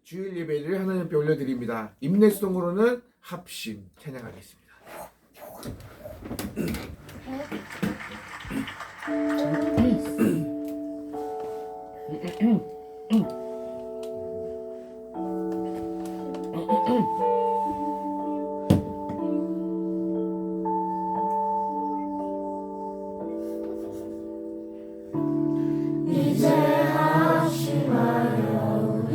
주일 예배를 하나님 앞에 올려드립니다. 임내송으로는 합심 찬양하겠습니다. 이제 합심하여 우리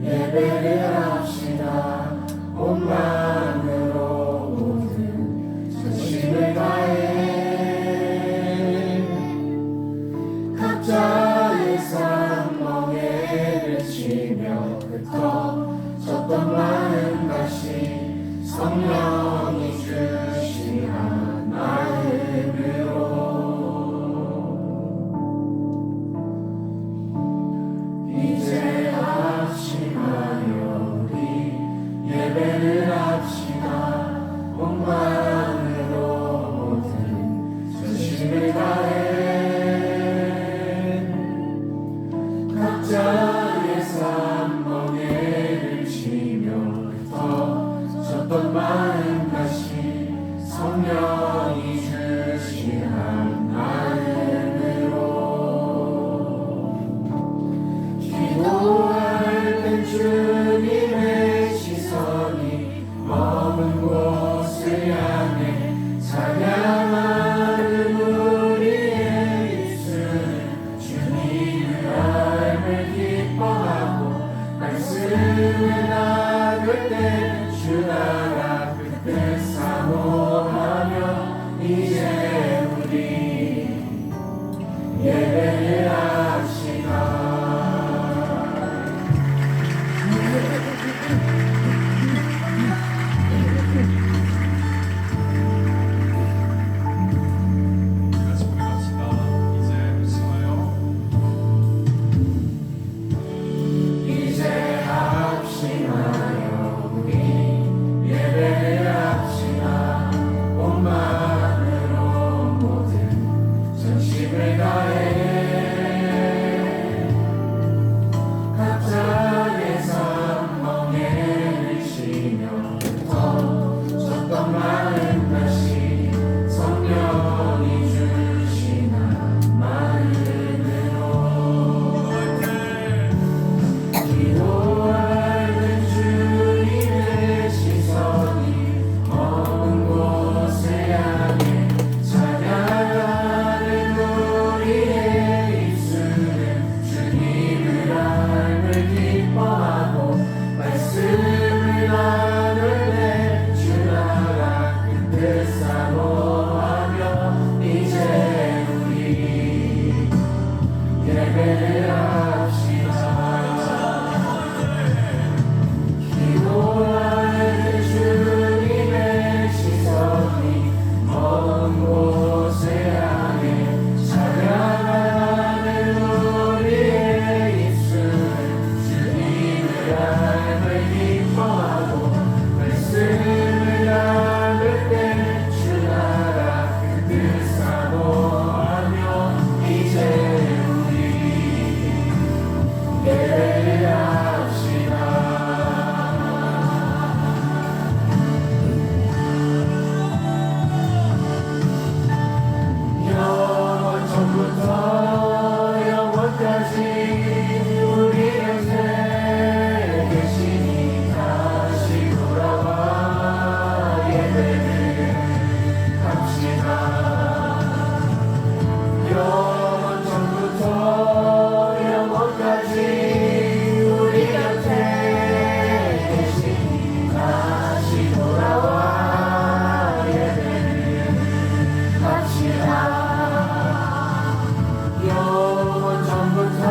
예배를 합시다. 온 마음으로 모든 전심을 다해 각자의 삶 멍에를 치며 흩어졌던 마음 다시 성령이 주신 한 마음으로 이제 합심하여 우리 예배를 합시다. 온 마음으로 모든 전심을 다해 각자의 삶 멍에를 치며 흩어졌던 마음 다시 성령이 주신 한 마음으로 기도할 땐 주님의 시선이 머문 곳을 향해 찬양하는 우리의 입술은 주님의 삶을 기뻐하고 말씀을 나눌 때 주 나라 그 뜻 사모하며 이제 우리 예배를 합시다. 같이 고백합시다. 이제 합심하여 이제 합심하여 우리 예배를 합시다. 온 마음으로 모든 전심을 다해 각자의 삶 멍에를 치며 흩어졌던 마음 다시 성령이 주신 한 마음으로 기도할 때 주님의 시선이 머문 곳을 향해 찬양하는 우리의 입술은 주님의 삶을 기뻐하고 말씀을 나눌 때 주 나라 그 뜻 사모하며 이제 우리 예배를 합시다. 기도할 때 주님의 시선이 먼 곳을 향해 찬양하는 우리의 입술은 주님의 삶을 기뻐하고 말씀을 나눌 때 주 나라 그 뜻 사모하며 이제 우리 예배를 합시다. 영원부터 영원까지 우리 곁에 계시니 다시 돌아와 예배를 합시다. 영원부터 영원까지 우리 곁에 계시니 다시 돌아와 예배를 합시다. 영원 전부터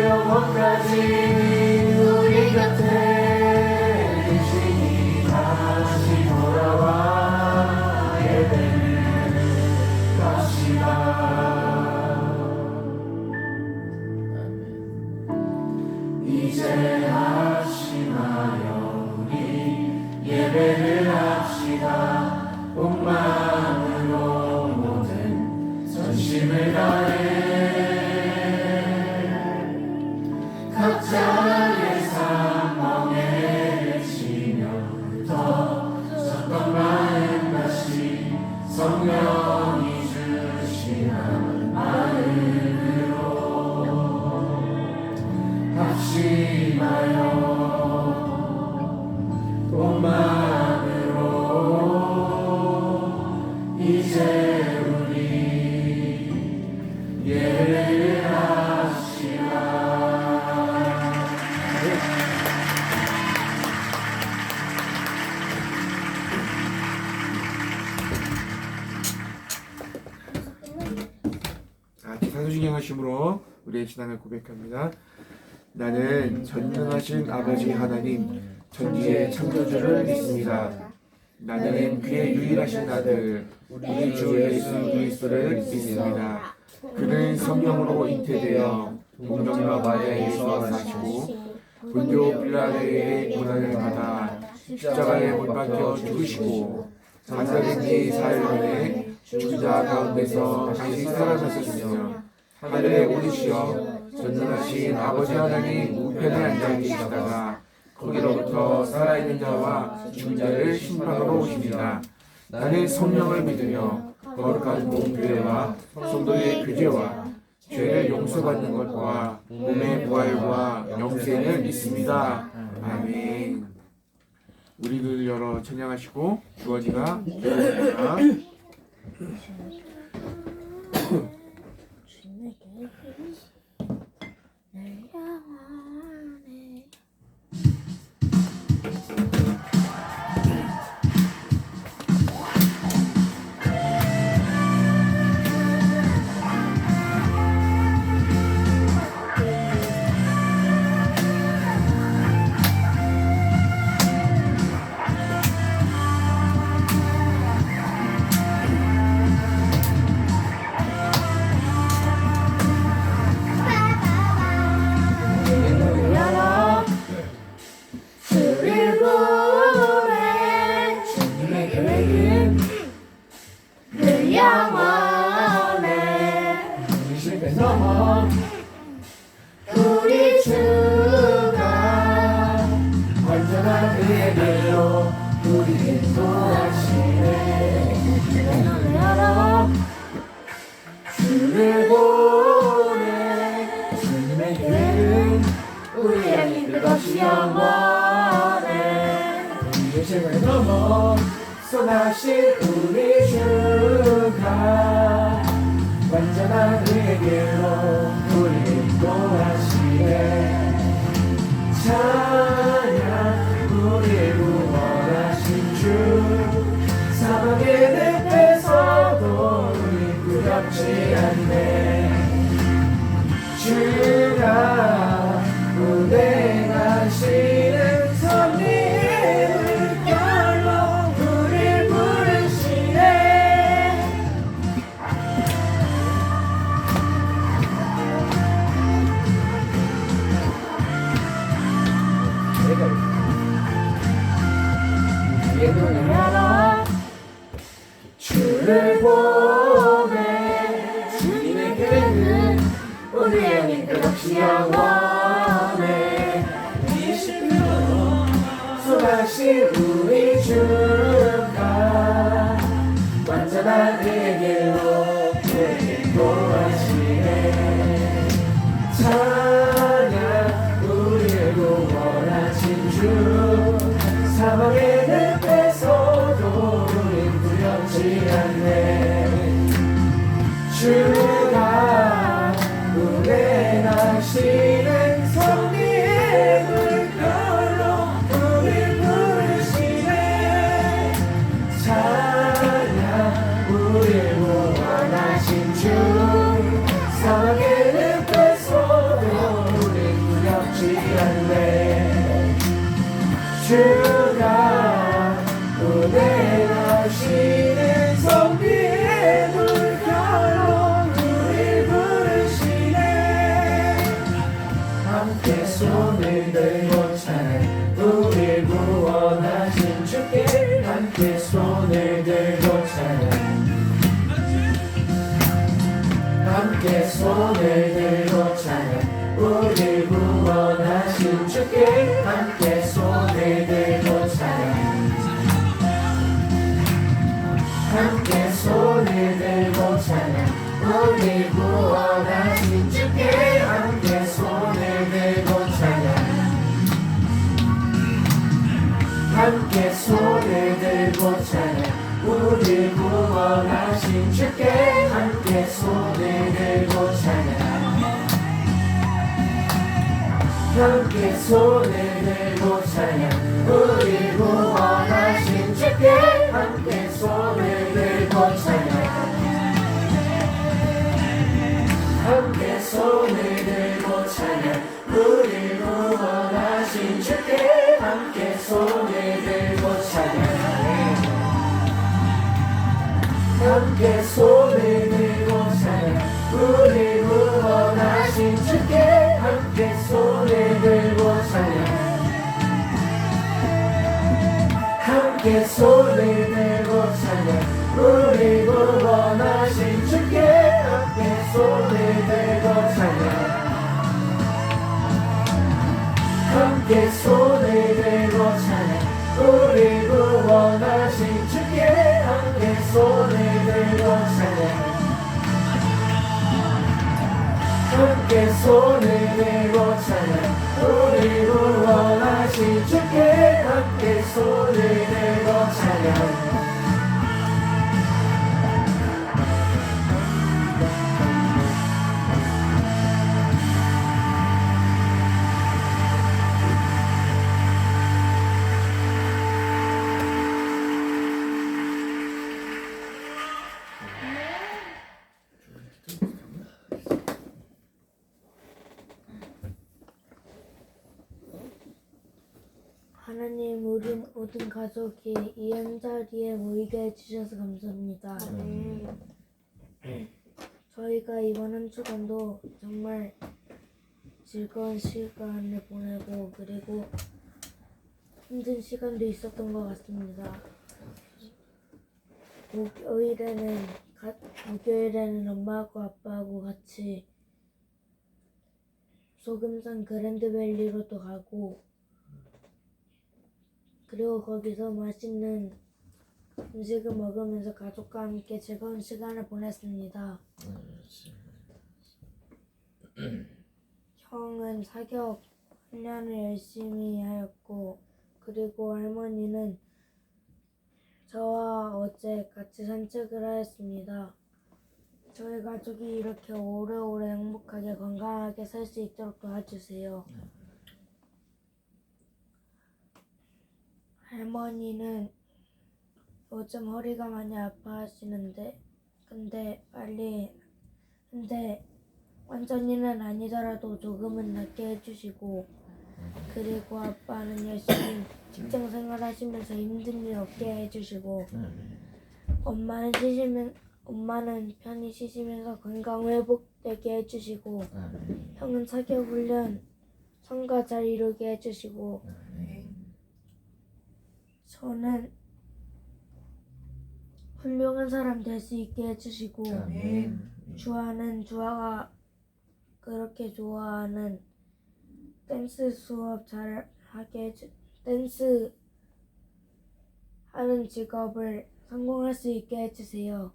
영원까지 우리 곁에 계시니 다시 돌아와 예배를 합시다. 이제 합심하여 우리 예배를 합시다. 온 마음으로 모든 전심을 다해 각자의 삶 합심하여 온 마음으로 이제 우리 예배를 합시다. 사도신경 하심으로 우리의 신앙을 고백합니다. 나는 전능하신 아버지 하나님 천지의 창조주를 믿습니다. 나는 그의 유일하신 아들 우리 주 예수 그리스도를 믿습니다. 그는 성령으로 잉태되어 동정과 마리아에서 나시고 본디오 빌라도의 고난을 받아 십자가에 못 박혀 죽으시고 장사된 지 사흘 만에 죽은 자 가운데서 다시 살아나셨으며 하늘에 오르시어 전능하신 아버지 하나님 우편에 앉아 계시다가 거기로부터 살아있는 자와 죽은 자를 심판하러 오십니다. 나는 성령을 믿으며 거룩한 공교회와 성도의 교제와 죄를 용서받는 것과 몸의 부활과 영생을 믿습니다. 아멘. 우리를 열어 찬양하시고 주원이가 기도합니다. 우리 주가 완전한 그의 길로 우리를 인도하시네. 눈을 열어 주를 보내. 주님의 교회는 우리 안에 끝없이 영원해. 우리의 죄를 넘어 선하신 우리 주가 완전한 그의 길로 우리를 인도하시네. 찬양 우리를 구원하신 주. 사막의 늪에서도 우리 두렵지 않네. 주가 운행하시는 섭리의 물결로 우릴 부르시네. 우리의 눈을 열어 주를 보내. 주님의 교회는 우리 안에 끝없이 영원해. 선하신 우리 주가 완전한 그의 길로 우리를 인도하시네. 찬양 우리를 구원하신 주. 사막의 늪에서도 우린 두렵지 않네. 주가 운행하시는 섭리의 물결로 우릴 부르시네. 찬양 우릴 구원하신 주. 사막의 늪에서도 우린 두렵지 않네. 주가 운행하시는 섭리의 물결로 우릴 부르시네. 함께 손을 들고 찬양 우릴 구원하신 주께. 함께 손을 들고 찬양. 함께 손을 들고 찬양 우릴 구원하신 주께. 함께 손을 들고 찬양. 함께 손을 들고 찬양 우릴 구원하신 주께. 함께 손을 들고 찬양. 함께 손을 들고 찬양 우리 구원하신 주께 함께 손을 들고 찬양 함께 손을 들고 찬양 우리 구원하신 주께 함께 손을 들고 찬양 함께 손을 들고 찬양 우리 구원하신 주께 함께 손을 들고 찬양 함께 손을 들고 찬양 우리 구원하신 주께 함께 손을 들고 찬양 함께 손을 들고 찬양 우리 구원하신 주께 함께 손을 들고 찬양 함께 손을 들고 찬양 우리 구원하신 주께 함께 손을 들고 찬양 함께 손을 들고 찬양 우리 구원하신 주께 함께 손을 들고 찬양 하나님, 우리 모든 가족이 이 한 자리에 모이게 해주셔서 감사합니다. 저희가 이번 한 주간도 정말 즐거운 시간을 보내고 그리고 힘든 시간도 있었던 것 같습니다. 목요일에는 엄마하고 아빠하고 같이 소금산 그랜드밸리로도 가고 그리고 거기서 맛있는 음식을 먹으면서 가족과 함께 즐거운 시간을 보냈습니다. 형은 사격 1년을 열심히 하였고 그리고 할머니는 저와 어제 같이 산책을 하였습니다. 저희 가족이 이렇게 오래오래 행복하게 건강하게 살 수 있도록 도와주세요. 할머니는 요즘 허리가 많이 아파하시는데 근데 완전히는 아니더라도 조금은 낫게 해주시고 그리고 아빠는 열심히 직장 생활하시면서 힘든 일 없게 해주시고 엄마는 편히 쉬시면서 건강 회복되게 해주시고 형은 사격 훈련 성과 잘 이루게 해주시고 저는 훌륭한 사람 될 수 있게 해주시고 주아가 그렇게 좋아하는 댄스 수업 잘 하게 댄스 하는 직업을 성공할 수 있게 해주세요.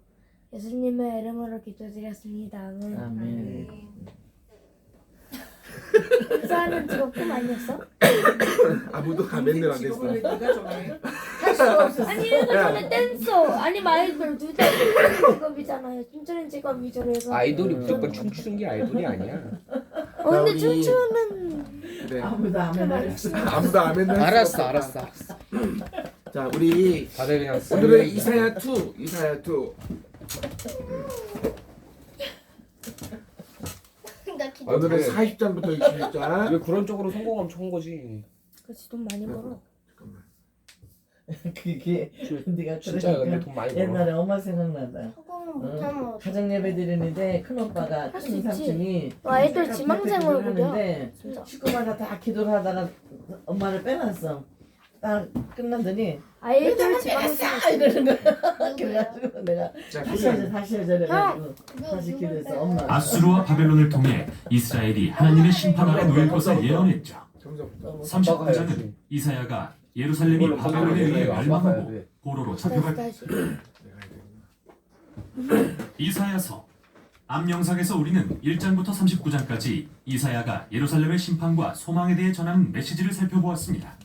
예수님의 이름으로 기도드렸습니다. 아멘. 인사하는 직업 꿈 아니었어? 아무도 가면을 안 됐어. 아니 이거 전에 댄서 아니면 아이돌 둘 다 춤추는 직업이잖아요. 춤추는 직업 위주로 해서 아이돌이 무조건 춤추는 게 아이돌이 아니야. 근데 우리- 춤추는 그래. 아무도 안 했어 아무도 아멘. 알았어. 자, 우리 다들 그냥 오늘은 이사야 2. 오늘은 40장부터 21장. 왜 그런 쪽으로 성공하면 좋은 거지. 그렇지 돈 많이 벌어. 잠깐만. 그게 네가 진짜 근데 그러니까 돈 많이 벌어. 옛날에 엄마 생각난다 성공을 못하면 가정 예배 드리는데 큰 오빠가 할수 큰 있지. 삼촌이 아이돌 지망생 얼굴이야. 하는데 진짜. 식구마다 다 기도를 하다가 엄마를 빼놨어. 딱 끝나더니 아이돌 지망생 아 이러는 거야. 그래가지고 내가 자, 다시 해줘가지고 다시 기도해서 엄마. 아수르와 바벨론을 통해 이스라엘이 하나님의 심판 아래 놓일 것을 예언했죠. 점점부터. 39장은 이사야가 예루살렘이 바벨론에 의해 멸망하고 포로로 잡혀갈 다시 이사야서 앞영상에서 우리는 1장부터 39장까지 이사야가 예루살렘의 심판과 소망에 대해 전하는 메시지를 살펴보았습니다.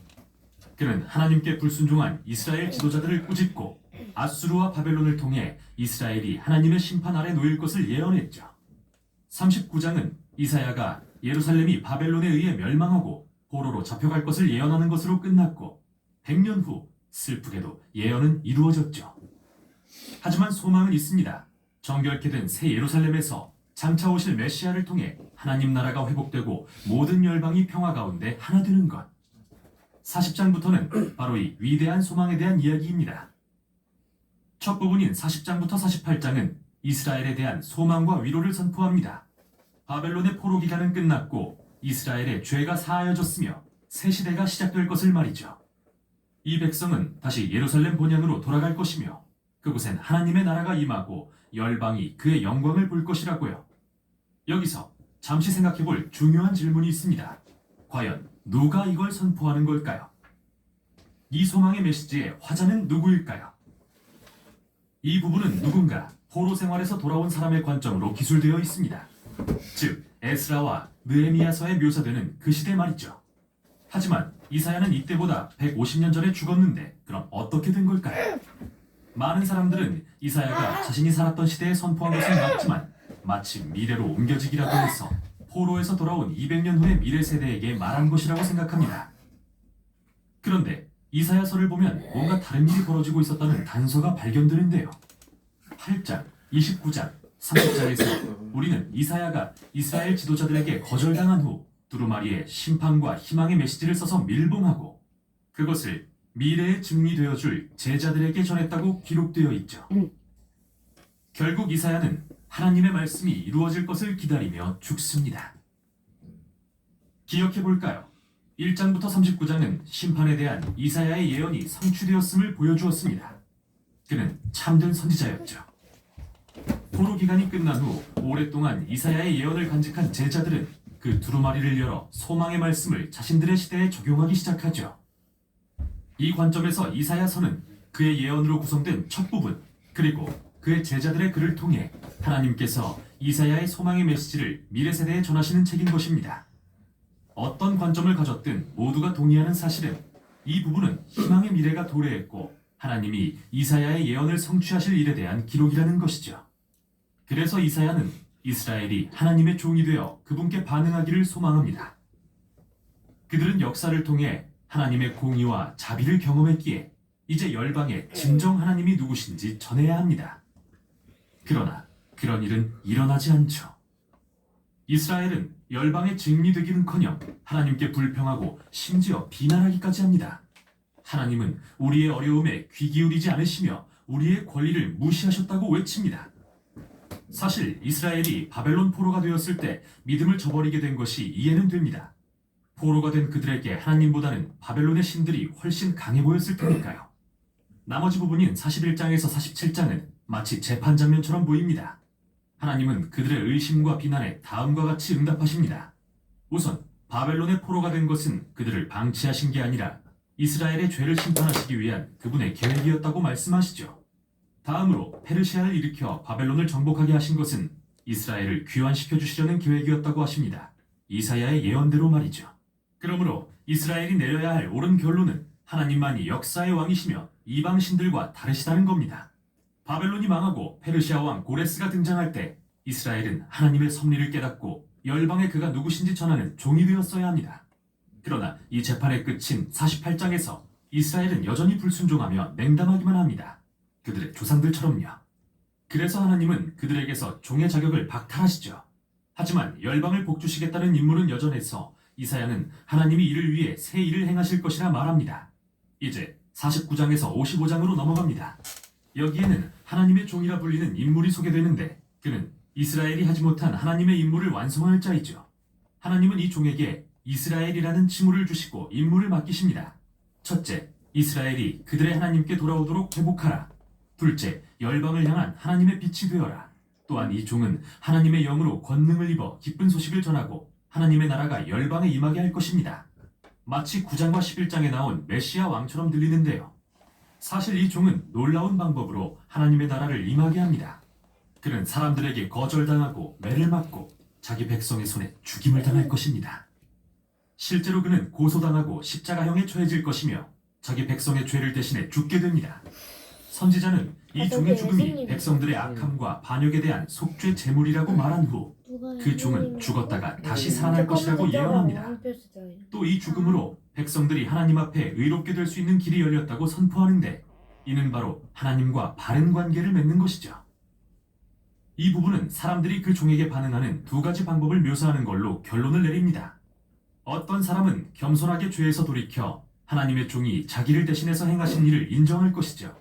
그는 하나님께 불순종한 이스라엘 지도자들을 꾸짖고 아수르와 바벨론을 통해 이스라엘이 하나님의 심판 아래 놓일 것을 예언했죠. 39장은 이사야가 예루살렘이 바벨론에 의해 멸망하고 포로로 잡혀갈 것을 예언하는 것으로 끝났고 100년 후 슬프게도 예언은 이루어졌죠. 하지만 소망은 있습니다. 정결케 된 새 예루살렘에서 장차 오실 메시아를 통해 하나님 나라가 회복되고 모든 열방이 평화 가운데 하나 되는 것. 40장부터는 바로 이 위대한 소망에 대한 이야기입니다. 첫 부분인 40장부터 48장은 이스라엘에 대한 소망과 위로를 선포합니다. 바벨론의 포로 기간은 끝났고 이스라엘의 죄가 사하여졌으며 새 시대가 시작될 것을 말이죠. 이 백성은 다시 예루살렘 본향으로 돌아갈 것이며 그곳엔 하나님의 나라가 임하고 열방이 그의 영광을 볼 것이라고요. 여기서 잠시 생각해볼 중요한 질문이 있습니다. 과연 누가 이걸 선포하는 걸까요? 이 소망의 메시지의 화자는 누구일까요? 이 부분은 누군가 포로 생활에서 돌아온 사람의 관점으로 기술되어 있습니다. 즉 에스라와 느헤미야서에 묘사되는 그 시대 말이죠. 하지만 이사야는 이때보다 150년 전에 죽었는데 그럼 어떻게 된 걸까요? 많은 사람들은 이사야가 자신이 살았던 시대에 선포한 것은 맞지만 마치 미래로 옮겨지기라도 해서 포로에서 돌아온 200년 후의 미래 세대에게 말한 것이라고 생각합니다. 그런데 이사야서를 보면 뭔가 다른 일이 벌어지고 있었다는 단서가 발견되는데요. 8장, 29장, 30장에서 우리는 이사야가 이스라엘 지도자들에게 거절당한 후 두루마리에 심판과 희망의 메시지를 써서 밀봉하고 그것을 미래의 증이 되어줄 제자들에게 전했다고 기록되어 있죠. 결국 이사야는 하나님의 말씀이 이루어질 것을 기다리며 죽습니다. 기억해볼까요? 1장부터 39장은 심판에 대한 이사야의 예언이 성취되었음을 보여주었습니다. 그는 참된 선지자였죠. 포로 기간이 끝난 후 오랫동안 이사야의 예언을 간직한 제자들은 그 두루마리를 열어 소망의 말씀을 자신들의 시대에 적용하기 시작하죠. 이 관점에서 이사야서는 그의 예언으로 구성된 첫 부분, 그리고 그의 제자들의 글을 통해 하나님께서 이사야의 소망의 메시지를 미래 세대에 전하시는 책인 것입니다. 어떤 관점을 가졌든 모두가 동의하는 사실은 이 부분은 희망의 미래가 도래했고 하나님이 이사야의 예언을 성취하실 일에 대한 기록이라는 것이죠. 그래서 이사야는 이스라엘이 하나님의 종이 되어 그분께 반응하기를 소망합니다. 그들은 역사를 통해 하나님의 공의와 자비를 경험했기에 이제 열방에 진정 하나님이 누구신지 전해야 합니다. 그러나 그런 일은 일어나지 않죠. 이스라엘은 열방의 증이 되기는커녕 하나님께 불평하고 심지어 비난하기까지 합니다. 하나님은 우리의 어려움에 귀 기울이지 않으시며 우리의 권리를 무시하셨다고 외칩니다. 사실 이스라엘이 바벨론 포로가 되었을 때 믿음을 저버리게 된 것이 이해는 됩니다. 포로가 된 그들에게 하나님보다는 바벨론의 신들이 훨씬 강해 보였을 테니까요. 나머지 부분인 41장에서 47장은 마치 재판 장면처럼 보입니다. 하나님은 그들의 의심과 비난에 다음과 같이 응답하십니다. 우선 바벨론의 포로가 된 것은 그들을 방치하신 게 아니라 이스라엘의 죄를 심판하시기 위한 그분의 계획이었다고 말씀하시죠. 다음으로 페르시아를 일으켜 바벨론을 정복하게 하신 것은 이스라엘을 귀환시켜 주시려는 계획이었다고 하십니다. 이사야의 예언대로 말이죠. 그러므로 이스라엘이 내려야 할 옳은 결론은 하나님만이 역사의 왕이시며 이방 신들과 다르시다는 겁니다. 바벨론이 망하고 페르시아 왕 고레스가 등장할 때 이스라엘은 하나님의 섭리를 깨닫고 열방에 그가 누구신지 전하는 종이 되었어야 합니다. 그러나 이 재판의 끝인 48장에서 이스라엘은 여전히 불순종하며 냉담하기만 합니다. 그들의 조상들처럼요. 그래서 하나님은 그들에게서 종의 자격을 박탈하시죠. 하지만 열방을 복주시겠다는 임무는 여전해서 이사야는 하나님이 이를 위해 새 일을 행하실 것이라 말합니다. 이제 49장에서 55장으로 넘어갑니다. 여기에는 하나님의 종이라 불리는 인물이 소개되는데 그는 이스라엘이 하지 못한 하나님의 임무를 완성할 자이죠. 하나님은 이 종에게 이스라엘이라는 칭호를 주시고 임무를 맡기십니다. 첫째, 이스라엘이 그들의 하나님께 돌아오도록 회복하라. 둘째, 열방을 향한 하나님의 빛이 되어라. 또한 이 종은 하나님의 영으로 권능을 입어 기쁜 소식을 전하고 하나님의 나라가 열방에 임하게 할 것입니다. 마치 9장과 11장에 나온 메시아 왕처럼 들리는데요. 사실 이 종은 놀라운 방법으로 하나님의 나라를 임하게 합니다. 그는 사람들에게 거절당하고 매를 맞고 자기 백성의 손에 죽임을 당할 것입니다. 실제로 그는 고소당하고 십자가형에 처해질 것이며 자기 백성의 죄를 대신해 죽게 됩니다. 선지자는 이 종의 죽음이 백성들의 악함과 반역에 대한 속죄 제물이라고 말한 후 그 종은 죽었다가 다시 살아날 것이라고 예언합니다. 또 이 죽음으로 백성들이 하나님 앞에 의롭게 될 수 있는 길이 열렸다고 선포하는데 이는 바로 하나님과 바른 관계를 맺는 것이죠. 이 부분은 사람들이 그 종에게 반응하는 두 가지 방법을 묘사하는 걸로 결론을 내립니다. 어떤 사람은 겸손하게 죄에서 돌이켜 하나님의 종이 자기를 대신해서 행하신 일을 인정할 것이죠.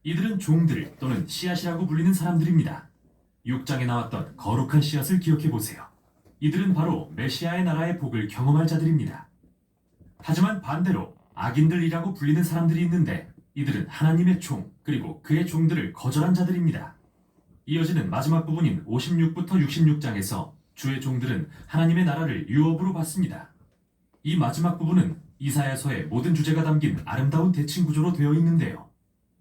이들은 종들 또는 씨앗이라고 불리는 사람들입니다. 6장에 나왔던 거룩한 씨앗을 기억해 보세요. 이들은 바로 메시아의 나라의 복을 경험할 자들입니다. 하지만 반대로 악인들이라고 불리는 사람들이 있는데 이들은 하나님의 종 그리고 그의 종들을 거절한 자들입니다. 이어지는 마지막 부분인 56부터 66장에서 주의 종들은 하나님의 나라를 유업으로 받습니다. 이 마지막 부분은 이사야서의 모든 주제가 담긴 아름다운 대칭 구조로 되어 있는데요.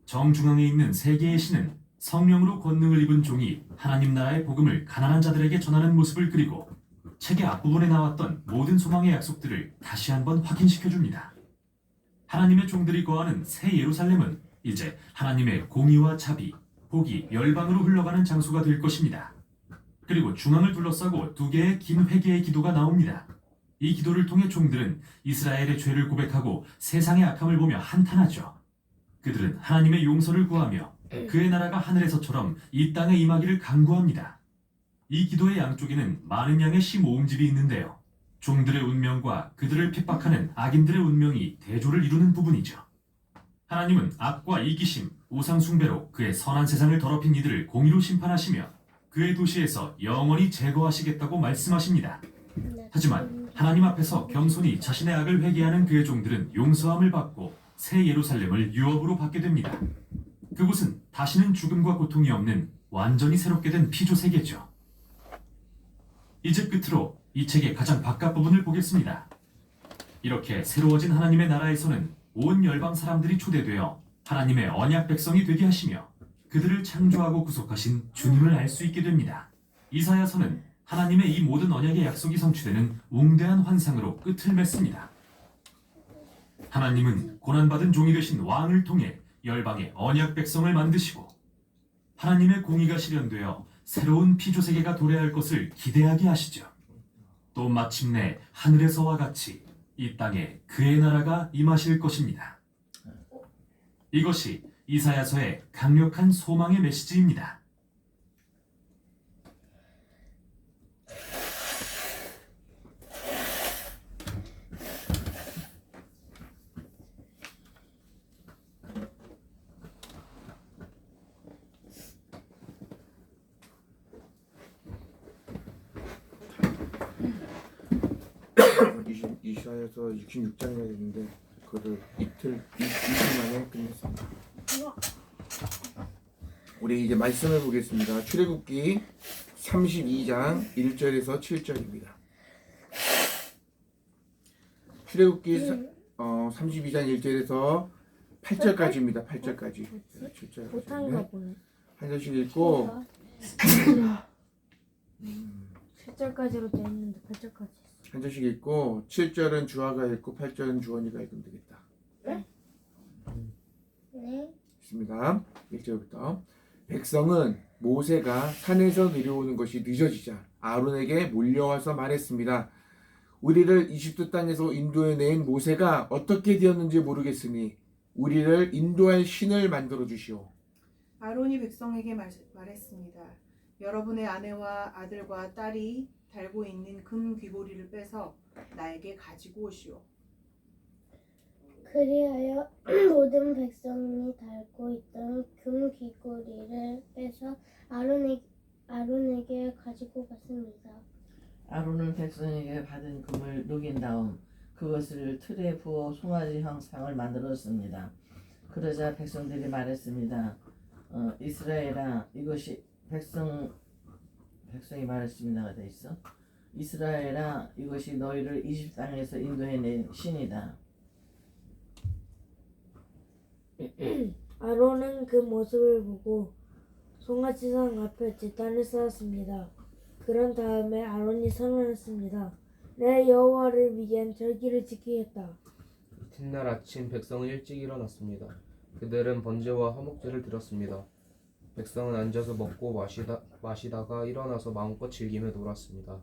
정중앙에 있는 세 개의 신은 성령으로 권능을 입은 종이 하나님 나라의 복음을 가난한 자들에게 전하는 모습을 그리고 책의 앞부분에 나왔던 모든 소망의 약속들을 다시 한번 확인시켜줍니다. 하나님의 종들이 거하는 새 예루살렘은 이제 하나님의 공의와 자비, 복이 열방으로 흘러가는 장소가 될 것입니다. 그리고 중앙을 둘러싸고 두 개의 긴 회개의 기도가 나옵니다. 이 기도를 통해 종들은 이스라엘의 죄를 고백하고 세상의 악함을 보며 한탄하죠. 그들은 하나님의 용서를 구하며 그의 나라가 하늘에서처럼 이 땅에 임하기를 간구합니다. 이 기도의 양쪽에는 많은 양의 시 모음집이 있는데요. 종들의 운명과 그들을 핍박하는 악인들의 운명이 대조를 이루는 부분이죠. 하나님은 악과 이기심, 우상 숭배로 그의 선한 세상을 더럽힌 이들을 공의로 심판하시며 그의 도시에서 영원히 제거하시겠다고 말씀하십니다. 하지만 하나님 앞에서 겸손히 자신의 악을 회개하는 그의 종들은 용서함을 받고 새 예루살렘을 유업으로 받게 됩니다. 그곳은 다시는 죽음과 고통이 없는 완전히 새롭게 된 피조 세계죠. 이제 끝으로 이 책의 가장 바깥 부분을 보겠습니다. 이렇게 새로워진 하나님의 나라에서는 온 열방 사람들이 초대되어 하나님의 언약 백성이 되게 하시며 그들을 창조하고 구속하신 주님을 알 수 있게 됩니다. 이사야서는 하나님의 이 모든 언약의 약속이 성취되는 웅대한 환상으로 끝을 맺습니다. 하나님은 고난받은 종이 되신 왕을 통해 열방의 언약 백성을 만드시고 하나님의 공의가 실현되어 새로운 피조세계가 도래할 것을 기대하게 하시죠. 또 마침내 하늘에서와 같이 이 땅에 그의 나라가 임하실 것입니다. 이것이 이사야서의 강력한 소망의 메시지입니다. 이사야서 66장이나 되는데 그거를 이틀 만에 끝냈습니다. 우리 이제 말씀을 보겠습니다. 출애굽기 32장 1절에서 7절입니다. 출애굽기 32장 1절에서 8절까지입니다. 8절까지. 7절까지. 못한가 보네. 한 절씩 읽고 7절까지로 돼 있는데 8절까지. 한 절씩 읽고 7절은 주아가 읽고 8절은 주원이가 읽으면 되겠다. 네. 있습니다. 1절부터 백성은 모세가 산에서 내려오는 것이 늦어지자 아론에게 몰려와서 말했습니다. 우리를 이집트 땅에서 인도해낸 모세가 어떻게 되었는지 모르겠으니 우리를 인도할 신을 만들어 주시오. 아론이 백성에게 말했습니다. 여러분의 아내와 아들과 딸이 달고 있는 금 귀고리를 빼서 나에게 가지고 오시오. 그리하여 모든 백성이 달고 있던 금 귀고리를 빼서 아론에게 가지고 갔습니다. 아론은 백성에게 받은 금을 녹인 다음 그것을 틀에 부어 송아지 형상을 만들었습니다. 그러자 백성들이 말했습니다. 이스라엘아, 이것이 백성이 말했습니다가 돼 있어. 이스라엘아, 이것이 너희를 이집트 땅에서 인도해낸 신이다. 아론은 그 모습을 보고 송아지상 앞에 제단을 쌓았습니다. 그런 다음에 아론이 선언했습니다. 내 여호와를 위한 절기를 지키겠다. 이튿날 아침 백성은 일찍 일어났습니다. 그들은 번제와 화목제를 드렸습니다. 백성은 앉아서 먹고 마시다가 일어나서 마음껏 즐기며 놀았습니다.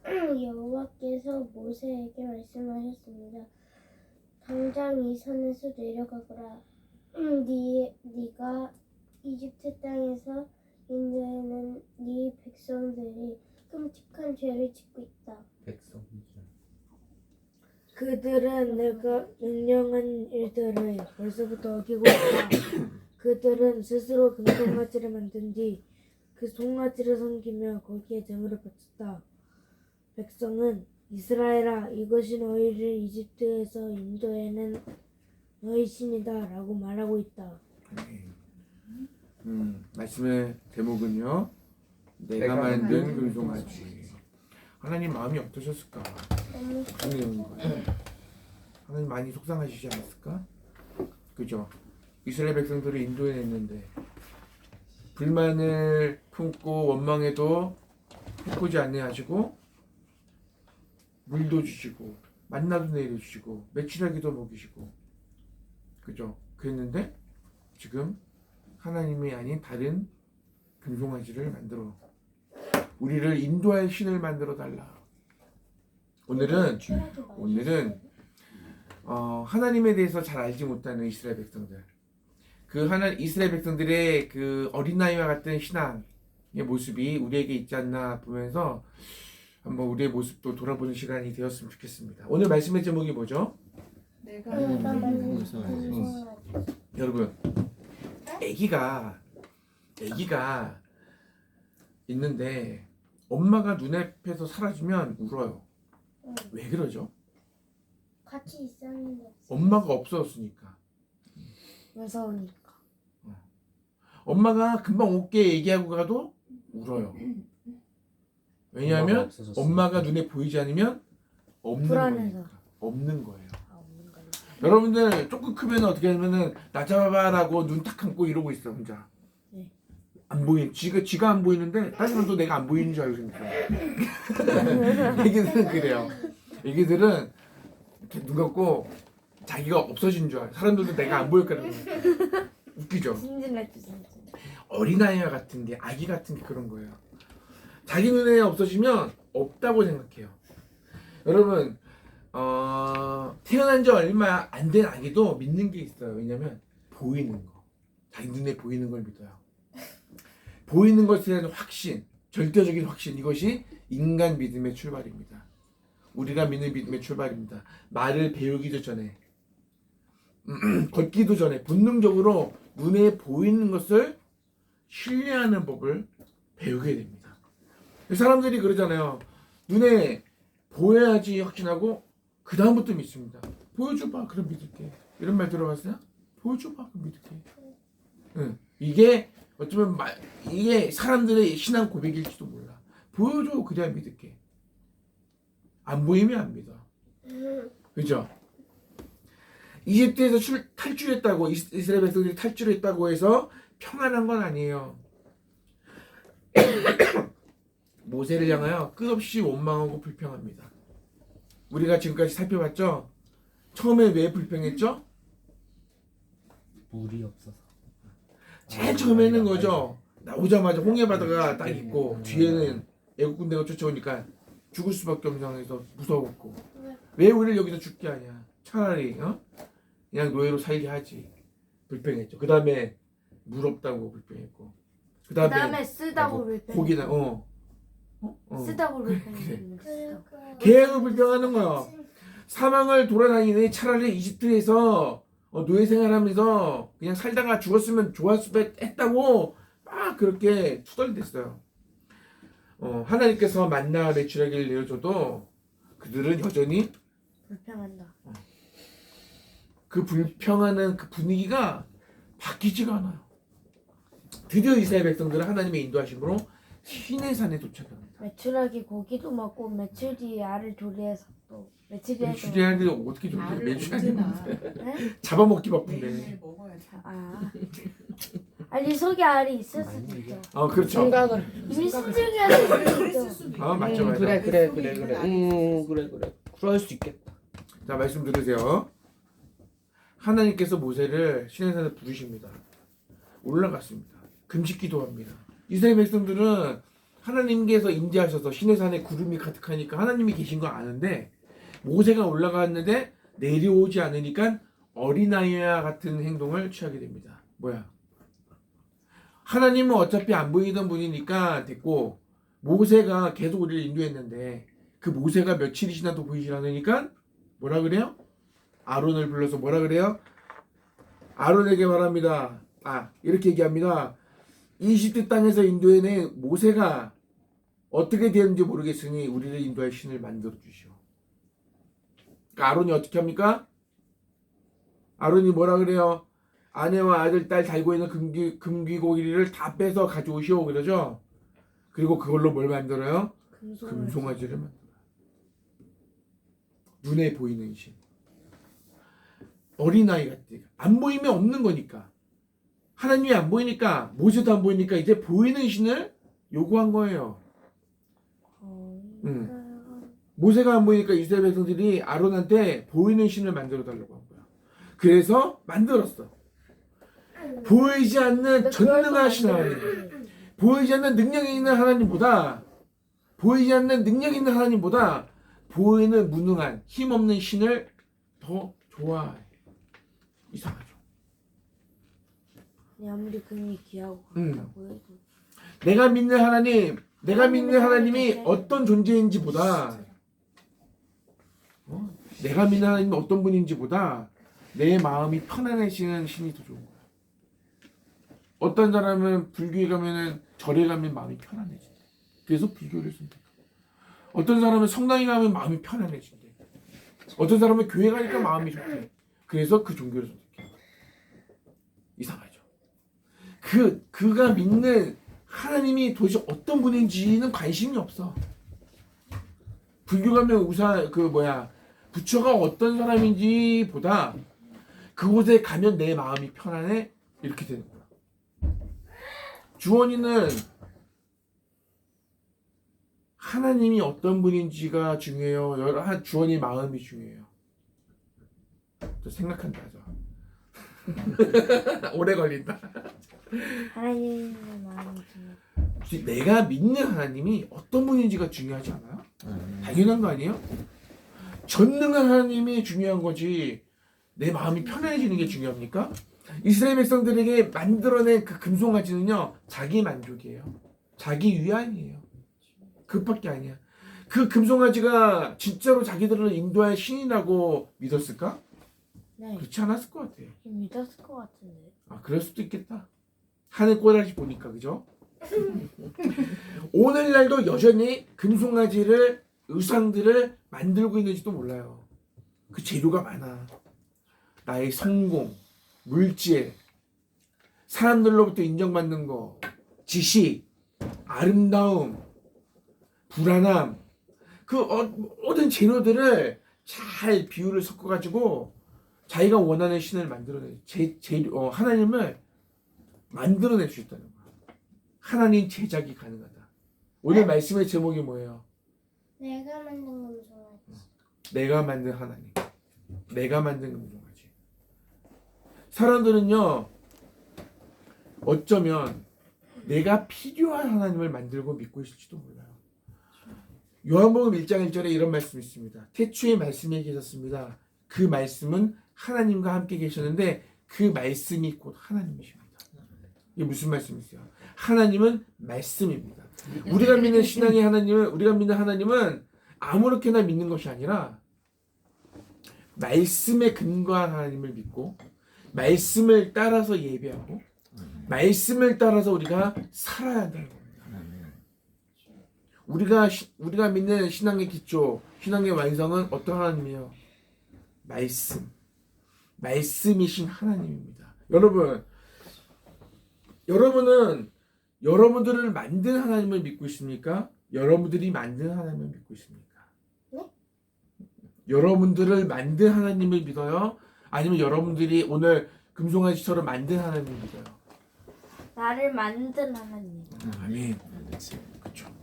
여호와께서 모세에게 말씀하셨습니다. 당장 이 산에서 내려가거라. 네가 이집트 땅에서 인도하는 네 백성들이 끔찍한 죄를 짓고 있다. 백성 그들은 내가 명령한 일들을 벌써부터 어기고 있다. 그들은 스스로 금송아지를 만든 뒤 그 송아지를 섬기며 거기에 등으로 바쳤다. 백성은 이스라엘아, 이것이 너희를 이집트에서 인도해낸 너희 신이다 라고 말하고 있다. 말씀의 제목은요, 내가 만든 금송아지. 하나님 마음이 어떠셨을까? 하나님 많이 속상하시지 않았을까? 그죠? 이스라엘 백성들을 인도해냈는데 불만을 품고 원망해도 해코지 아니하시고 물도 주시고 만나도 내려주시고 며칠하기도 먹이시고, 그죠? 그랬는데 지금 하나님이 아닌 다른 금송아지를 만들어 우리를 인도할 신을 만들어 달라. 오늘은 하나님에 대해서 잘 알지 못하는 이스라엘 백성들, 이스라엘 백성들의 그 어린아이와 같은 신앙의 모습이 우리에게 있지 않나 보면서 한번 우리의 모습도 돌아보는 시간이 되었으면 좋겠습니다. 오늘 말씀의 제목이 뭐죠? 내가 만든 금송아지. 여러분, 아기가 있는데 엄마가 눈앞에서 사라지면 울어요. 왜 그러죠? 같이 있었는데 엄마가 없어졌으니까. 무서우니까. 엄마가 금방 올게 얘기하고 가도 울어요. 왜냐하면 엄마가 눈에 보이지 않으면 없는 불안해서. 거니까. 없는 거예요. 없는 거예요. 여러분들 조금 크면 어떻게 하면은 나 잡아봐라고 눈 딱 감고 이러고 있어 혼자. 네. 안 보인 지가 안 보이는데 다시는 또 내가 안 보이는 줄 알고 있어요. 애기들은 그래요. 애기들은 이렇게 눈 감고 자기가 없어진 줄 알아. 사람들도 내가 안 보일 거라고. 웃기죠. 신진했지 진짜. 어린아이와 같은 게, 아기 같은 게 그런 거예요. 자기 눈에 없어지면 없다고 생각해요. 여러분, 태어난 지 얼마 안 된 아기도 믿는 게 있어요. 왜냐면 보이는 거, 자기 눈에 보이는 걸 믿어요. 보이는 것에 대한 확신, 절대적인 확신, 이것이 인간 믿음의 출발입니다. 우리가 믿는 믿음의 출발입니다. 말을 배우기도 전에, 걷기도 전에 본능적으로 눈에 보이는 것을 신뢰하는 법을 배우게 됩니다. 사람들이 그러잖아요. 눈에 보여야지 확신하고 그 다음부터 믿습니다. 보여줘봐, 그럼 믿을게. 이런 말 들어봤어요? 보여줘봐, 그럼 믿을게. 응. 이게 어쩌면 이게 사람들의 신앙 고백일지도 몰라. 보여줘, 그래야 믿을게. 안 보이면 안 믿어. 그죠? 이집트에서 탈출했다고, 이스라엘 백성들이 탈출했다고 해서 평안한 건 아니에요. 모세를 향하여 끝없이 원망하고 불평합니다. 우리가 지금까지 살펴봤죠? 처음에 왜 불평했죠? 물이 없어서. 제일 처음에는 거죠. 나오자마자 홍해 바다가 딱 있고 뒤에는 애국 군대가 쫓아오니까 죽을 수밖에 없는 상황에서 무서웠고, 왜 우리를 여기서 죽게 하냐? 차라리 그냥 노예로 살게 하지. 불평했죠. 그 다음에 물 없다고 불평했고, 그 다음에 쓰다고 불평. 고기나 쓰다고 그래. 불평. 계속 불평하는 거야. 사망을 돌아다니니 차라리 이집트에서 노예 생활하면서 그냥 살다가 죽었으면 좋았을 했다고 막 그렇게 투덜댔어요. 하나님께서 만나 메추라기를 내려줘도 그들은 여전히 불평한다. 그 불평하는 그 분위기가 바뀌지가 않아요. 드디어 이스라엘 백성들은 하나님의 인도하심으로 시내산에 도착합니다. 메추라기 고기도 먹고 며칠 뒤에 알을 조리해서 또 며칠 뒤에 주제하는데 어떻게 좀 알을 매주 언제나 하는데 잡아먹기 바쁜데. 매일매일 먹어야지. 아니 속에 알이 있을 수도 있죠. 그렇죠. 생각을 이미 신중해야 그랬을 될 수도 수도 있고. 맞죠, 맞죠. 그래. 뱃속에 그래. 그럴 수 있겠다. 자, 말씀 들으세요. 하나님께서 모세를 시내산에 부르십니다. 올라갔습니다. 금식 기도합니다. 이스라엘 백성들은 하나님께서 임재하셔서 시내산에 구름이 가득하니까 하나님이 계신 거 아는데 모세가 올라갔는데 내려오지 않으니까 어린아이와 같은 행동을 취하게 됩니다. 뭐야? 하나님은 어차피 안 보이던 분이니까 됐고 모세가 계속 우리를 인도했는데 그 모세가 며칠이 지나도 보이지 않으니까 뭐라 그래요? 아론을 불러서 뭐라 그래요? 아론에게 말합니다. 이렇게 얘기합니다. 이집트 땅에서 인도해낸 모세가 어떻게 되었는지 모르겠으니 우리를 인도할 신을 만들어 주시오. 그러니까 아론이 어떻게 합니까? 아론이 뭐라 그래요? 아내와 아들, 딸 달고 있는 금귀고기를 다 빼서 가져오시오 그러죠? 그리고 그걸로 뭘 만들어요? 금송아지를 만들어요. 눈에 보이는 신. 어린아이 같아. 안 보이면 없는 거니까. 하나님이 안 보이니까, 모세도 안 보이니까 이제 보이는 신을 요구한 거예요. 모세가 안 보이니까 이스라엘 백성들이 아론한테 보이는 신을 만들어 달라고 한 거야. 그래서 만들었어. 보이지 않는 전능하신 하나님, 보이지 않는 능력이 있는 하나님보다 보이는 무능한 힘없는 신을 더 좋아해. 이상하죠. 아무리 금이 귀하고 강하다고 해도 내가 믿는 하나님이 어떤 존재인지보다 내가 믿는 하나님이 어떤 분인지보다 내 마음이 편안해지는 신이 더 좋은 거야. 어떤 사람은 불교에 가면은 절에 가면 마음이 편안해진대. 그래서 불교를 선택해. 어떤 사람은 성당에 가면 마음이 편안해진대. 어떤 사람은 교회 가니까 마음이 좋대. 그래서 그 종교를 선택해. 이상하죠. 그가 믿는 하나님이 도대체 어떤 분인지는 관심이 없어. 불교 가면 부처가 어떤 사람인지 보다 그곳에 가면 내 마음이 편안해 이렇게 되는 거야. 주원이는 하나님이 어떤 분인지가 중요해요. 주원이 마음이 중요해요. 또 생각한다 하죠. 오래 걸린다. 하나님의 마음이 중요해요. 내가 믿는 하나님이 어떤 분인지가 중요하지 않아요? 당연한 거 아니에요? 전능한 하나님이 중요한 거지 내 마음이 편안해지는 게 중요합니까? 이스라엘 백성들에게 만들어낸 그 금송아지는요 자기 만족이에요. 자기 위안이에요. 그것밖에 아니야. 그 금송아지가 진짜로 자기들을 인도할 신이라고 믿었을까? 네, 그렇지 않았을 것 같아. 믿었을 것 같은데. 그럴 수도 있겠다. 하늘 꼬라지 보니까 그죠? 오늘날도 여전히 금송아지를 의상들을 만들고 있는지도 몰라요. 그 재료가 많아. 나의 성공, 물질, 사람들로부터 인정받는 거, 지식, 아름다움, 불안함, 그 모든 재료들을 잘 비율을 섞어가지고 자기가 원하는 신을 만들어내. 하나님을 만들어낼 수 있다는 거야. 하나님 제작이 가능하다. 오늘 말씀의 제목이 뭐예요? 내가 만든 금송아지. 내가 만든 하나님. 내가 만든 금송아지. 사람들은요, 어쩌면 내가 필요한 하나님을 만들고 믿고 있을지도 몰라요. 요한복음 1장 1절에 이런 말씀이 있습니다. 태초에 말씀이 계셨습니다. 그 말씀은 하나님과 함께 계셨는데 그 말씀이 곧 하나님이십니다. 이게 무슨 말씀이세요? 하나님은 말씀입니다. 우리가 믿는 하나님은 아무렇게나 믿는 것이 아니라 말씀에 근거한 하나님을 믿고 말씀을 따라서 예배하고 말씀을 따라서 우리가 살아야 한다는 겁니다. 우리가 믿는 신앙의 기초, 신앙의 완성은 어떤 하나님이에요? 말씀이신 하나님입니다. 여러분은 여러분들을 만든 하나님을 믿고 있습니까? 여러분들이 만든 하나님을 믿고 있습니까? 네? 여러분들을 만든 하나님을 믿어요? 아니면 여러분들이 오늘 금송아지처럼 만든 하나님을 믿어요? 나를 만든 하나님. 아멘. 그렇죠.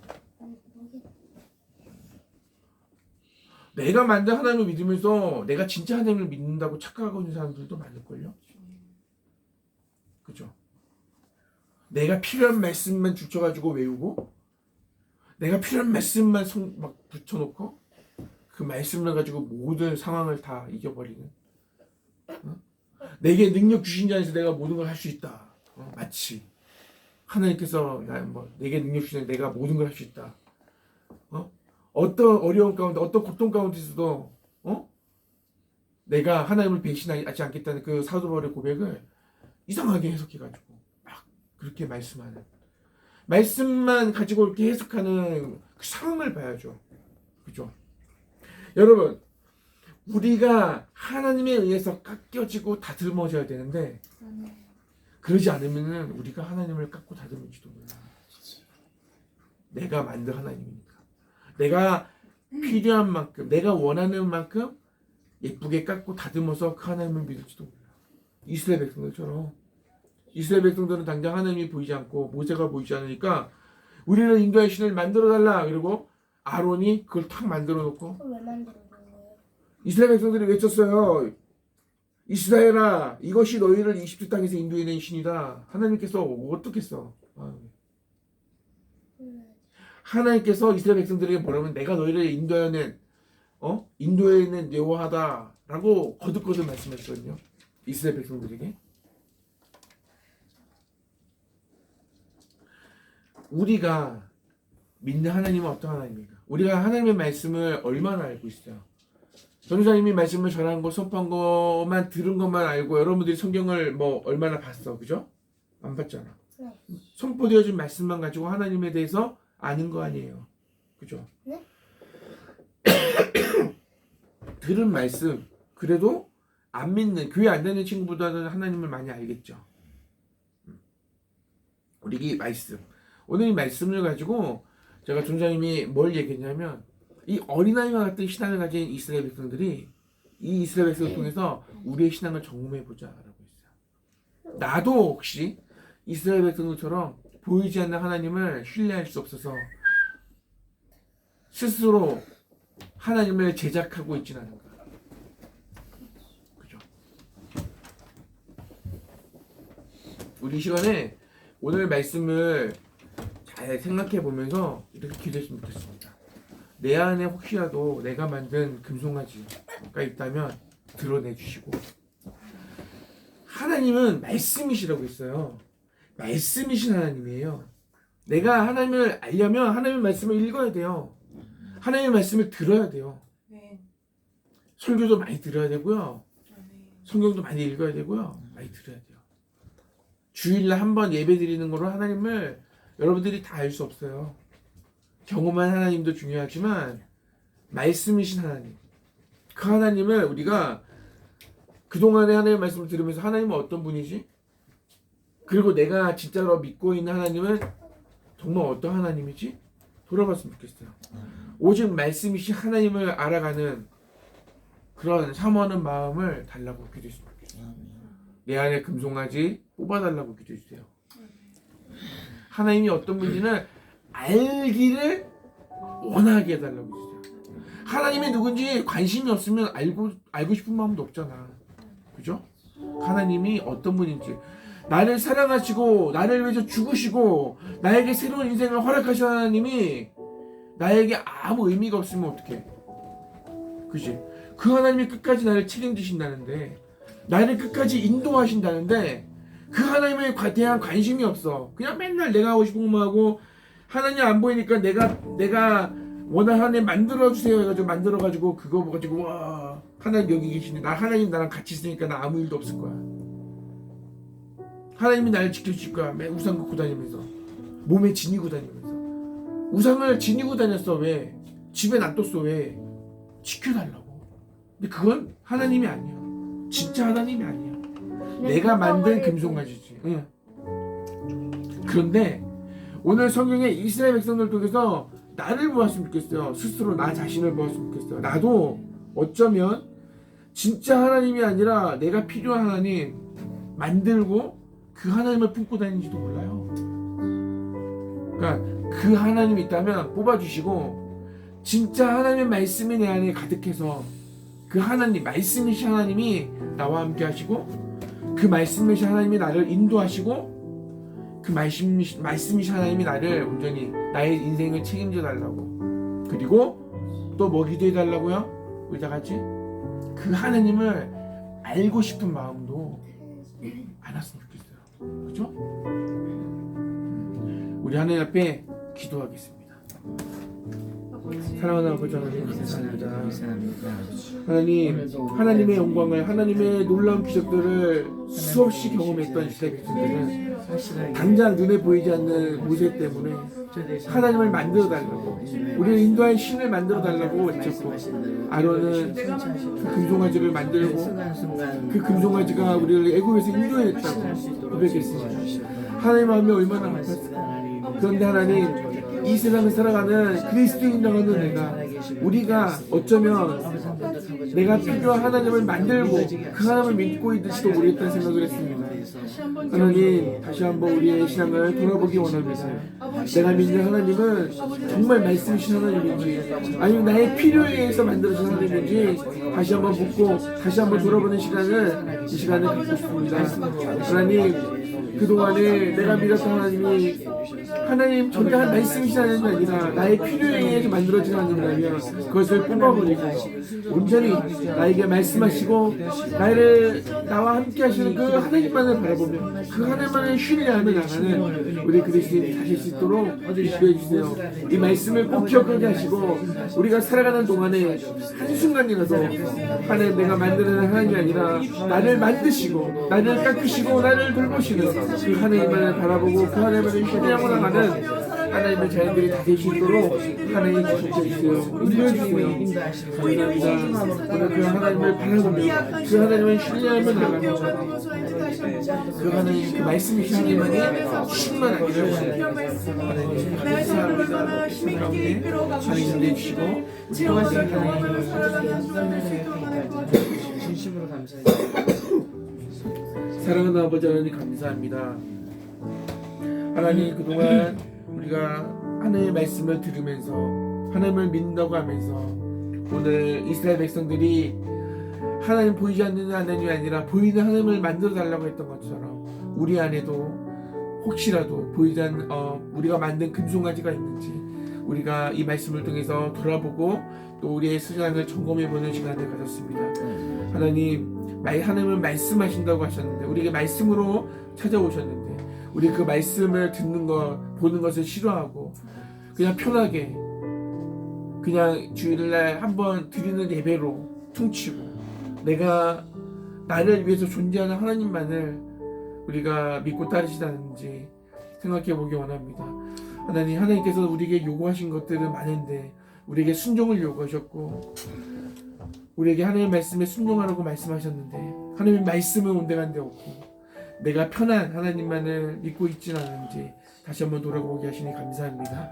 내가 만든 하나님을 믿으면서 내가 진짜 하나님을 믿는다고 착각하고 있는 사람들도 많을걸요. 그죠? 내가 필요한 말씀만 줄쳐가지고 외우고, 내가 필요한 말씀만 막 붙여놓고, 그 말씀을 가지고 모든 상황을 다 이겨버리는. 내게 능력 주신 자에서 내가 모든 걸 할 수 있다. 마치 하나님께서 내게 능력 주신 내가 모든 걸 할 수 있다. 어떤 어려운 가운데, 어떤 고통 가운데서도 내가 하나님을 배신하지 않겠다는 그 사도 바울의 고백을 이상하게 해석해가지고 막 그렇게 말씀하는, 말씀만 가지고 이렇게 해석하는 그 상황을 봐야죠. 그죠? 여러분, 우리가 하나님에 의해서 깎여지고 다듬어져야 되는데, 그러지 않으면은 우리가 하나님을 깎고 다듬을지도 몰라. 내가 만든 하나님이니까. 내가 필요한 만큼, 내가 원하는 만큼 예쁘게 깎고 다듬어서 그 하나님을 믿을지도 몰라. 이스라엘 백성들처럼. 이스라엘 백성들은 당장 하나님이 보이지 않고 모세가 보이지 않으니까 우리를 인도할 신을 만들어달라. 그리고 아론이 그걸 탁 만들어 놓고 왜 만들어 놓은 거예요? 이스라엘 백성들이 외쳤어요. 이스라엘아, 이것이 너희를 이집트 땅에서 인도해낸 신이다. 하나님께서 어떻게 써? 하나님께서 이스라엘 백성들에게 뭐라면 내가 너희를 인도해낸 여호와다라고 거듭거듭 말씀했거든요. 이스라엘 백성들에게. 우리가 믿는 하나님은 어떤 하나님입니까? 우리가 하나님의 말씀을 얼마나 알고 있어요? 전도사님이 말씀을 전한 거, 선포한 것만 들은 것만 알고 여러분들이 성경을 얼마나 봤어, 그죠? 안 봤잖아. 네. 선포되어진 말씀만 가지고 하나님에 대해서 아는 거 아니에요, 그죠? 네? 들은 말씀, 그래도 안 믿는, 교회 안 다니는 친구보다는 하나님을 많이 알겠죠. 우리 이 말씀, 오늘 이 말씀을 가지고 제가 전도사님이 뭘 얘기했냐면, 이 어린아이와 같은 신앙을 가진 이스라엘 백성들이 이 이스라엘 백성을 통해서 우리의 신앙을 점검해보자 라고 했어요. 나도 혹시 이스라엘 백성들처럼 보이지 않는 하나님을 신뢰할 수 없어서 스스로 하나님을 제작하고 있진 않은가. 그죠? 우리 시간에 오늘 말씀을 잘 생각해 보면서 이렇게 기도했으면 좋겠습니다. 내 안에 혹시라도 내가 만든 금송아지가 있다면 드러내 주시고, 하나님은 말씀이시라고 했어요. 말씀이신 하나님이에요. 내가 하나님을 알려면 하나님의 말씀을 읽어야 돼요. 하나님의 말씀을 들어야 돼요. 네. 설교도 많이 들어야 되고요. 네. 성경도 많이 읽어야 되고요. 많이 들어야 돼요. 주일날 한 번 예배 드리는 거로 하나님을 여러분들이 다 알 수 없어요. 경험한 하나님도 중요하지만 말씀이신 하나님, 그 하나님을 우리가 그동안에 하나님의 말씀을 들으면서 하나님은 어떤 분이지? 그리고 내가 진짜로 믿고 있는 하나님은 정말 어떤 하나님이지? 돌아봤으면 좋겠어요. 오직 말씀이신 하나님을 알아가는 그런 사모하는 마음을 달라고 기도했으면 좋겠어요. 내 안에 금송아지 뽑아달라고 기도해주세요. 하나님이 어떤 분인지는 알기를 원하게 해달라고 했어요. 하나님이 누군지 관심이 없으면 알고 싶은 마음도 없잖아. 그죠? 하나님이 어떤 분인지, 나를 사랑하시고 나를 위해서 죽으시고 나에게 새로운 인생을 허락하신 하나님이 나에게 아무 의미가 없으면 어떡해? 그지? 그 하나님이 끝까지 나를 책임지신다는데, 나를 끝까지 인도하신다는데 그 하나님에 대한 관심이 없어. 그냥 맨날 내가 하고 싶은 것만 하고, 하나님 안 보이니까 내가 원하는 하나님 만들어주세요 해가지고 만들어가지고 그거 가지고 와 하나님 여기 계시네, 나 하나님 나랑 같이 있으니까 나 아무 일도 없을 거야. 하나님이 나를 지켜주실 거야. 맨 우상 갖고 다니면서 몸에 지니고 다니면서 우상을 지니고 다녔어. 왜? 집에 놔뒀어. 왜? 지켜달라고. 근데 그건 하나님이 아니야. 진짜 하나님이 아니야. 내가 만든 금송아지지. 응. 그런데 오늘 성경에 이스라엘 백성들 통해서 나를 보았으면 좋겠어요. 스스로 나 자신을 보았으면 좋겠어요. 나도 어쩌면 진짜 하나님이 아니라 내가 필요한 하나님 만들고 그 하나님을 품고 다니는지도 몰라요. 그러니까 그 하나님이 있다면 뽑아주시고 진짜 하나님의 말씀이 내 안에 가득해서 그 하나님, 말씀이신 하나님이 나와 함께 하시고 그 말씀이신 하나님이 나를 인도하시고 그 말씀이신 하나님이 나를 온전히 나의 인생을 책임져 달라고, 그리고 또 뭐 기도해 달라고요? 우리 다 같이 그 하나님을 알고 싶은 마음도 많았으면 좋겠어요. 그렇죠? 우리 하나님 앞에 기도하겠습니다. 사랑하는 아버지 하나님, 감사합니다. 하나님, 하나님의 영광을, 하나님의 놀라운 기적들을 수없이 경험했던 이스라엘 백성들은 당장 눈에 보이지 않는 모세 때문에 하나님을 만들어 달라고, 우리를 인도할 신을 만들어 달라고 외쳤고, 아론은 그 금송아지를 만들고 그 금송아지가 우리를 애굽에서 인도했다고 고백했습니다. 하나님 마음이 얼마나 아팠을까. 그런데 하나님, 이 세상을 살아가는 그리스도인 나가는 내가, 우리가 어쩌면 내가 필요한 하나님을 만들고 그 하나님을 믿고 있을지도 모르겠다는 생각을 했습니다. 하나님, 다시 한번 우리의 신앙을 돌아보기 원합니다. 내가 믿는 하나님은 정말 말씀이신 하나님인지 아니면 나의 필요에 의해서 만들어진 하나님인지 다시 한번 묻고 다시 한번 돌아보는 시간을, 이 시간을 갖고 싶습니다. 하나님, 그동안에 내가 믿었던 하나님이 하나님 전대한 말씀이신 하나님이 아니라 나의 필요에 의해서 만들어진 하나님이라면 그것을 뽑아버리고 온전히 나에게 말씀하시고 나와 함께 하시는 그 하나님만을 바라보며 그 하나님만을 신뢰하며 나가는 우리 그리스도인이 되실 수 있도록 인도해 주세요. 이 말씀을 꼭 기억하게 하시고 우리가 살아가는 동안에 한순간이라도 하나님, 내가 만드는 하나님이 아니라 나를 만드시고 나를 깎으시고 나를 돌보시는 그 하나님만을 바라보고 그 하나님만을 신뢰하고 나가는 하나님의 자녀들이 다 될 수 있도록 하나님 주셔주세요. 인도해 주세요. 감사합니다. 오늘 그 하나님을 바라보며 그 하나님을 신뢰하며 나가며 그 하나님, 그 말씀이신 하나님만이 충만하기를 원합니다. 하나님 감사합니다. 가운데 하나님 인도해 주시고 우리 또한 하나님 진심으로 감사해요. 사랑하는 아버지 하나님, 감사합니다. 하나님, 그동안 우리가 하나님의 말씀을 들으면서 하나님을 믿는다고 하면서 오늘 이스라엘 백성들이 하나님 보이지 않는 하나님이 아니라 보이는 하나님을 만들어 달라고 했던 것처럼 우리 안에도 혹시라도 보이지 않는 우리가 만든 금송아지가 있는지 우리가 이 말씀을 통해서 돌아보고 또 우리의 신앙을 점검해보는 시간을 가졌습니다. 하나님, 하나님은 말씀하신다고 하셨는데 우리에게 말씀으로 찾아오셨는데 우리 그 말씀을 듣는 것, 보는 것을 싫어하고 그냥 편하게 그냥 주일날 한번 드리는 예배로 퉁치고 내가 나를 위해서 존재하는 하나님만을 우리가 믿고 따르시다는지 생각해 보기 원합니다. 하나님, 하나님께서 우리에게 요구하신 것들은 많은데 우리에게 순종을 요구하셨고 우리에게 하나님의 말씀에 순종하라고 말씀하셨는데 하나님의 말씀은 온데간데 없고 내가 편한 하나님만을 믿고 있지는 않은지 다시 한번 돌아보게 하시니 감사합니다.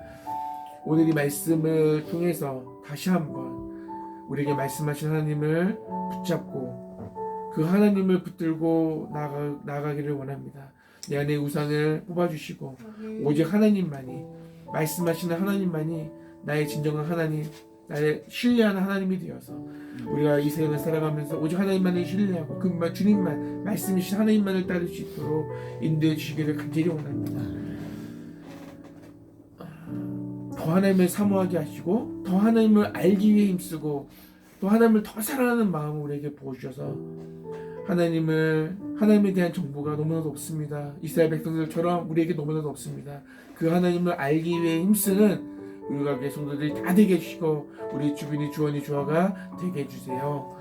오늘 이 말씀을 통해서 다시 한번 우리에게 말씀하신 하나님을 붙잡고 그 하나님을 붙들고 나가기를 원합니다. 내 안에 우상을 뽑아주시고 오직 하나님만이, 말씀하시는 하나님만이 나의 진정한 하나님, 나의 신뢰하는 하나님이 되어서 우리가 이 세상을 살아가면서 오직 하나님만을 신뢰하고 그 주님만, 말씀이신 하나님만을 따를 수 있도록 인도해 주시기를 간절히 원합니다. 더 하나님을 사모하게 하시고 더 하나님을 알기 위해 힘쓰고 또 하나님을 더 사랑하는 마음을 우리에게 부어주셔서 하나님에 대한 정보가 너무나도 없습니다. 이스라엘 백성들처럼 우리에게 너무나도 없습니다. 그 하나님을 알기 위해 힘쓰는 우리 가게 성도들이 다 되게 해주시고 우리 주변이 주원이 주화가 되게 해주세요.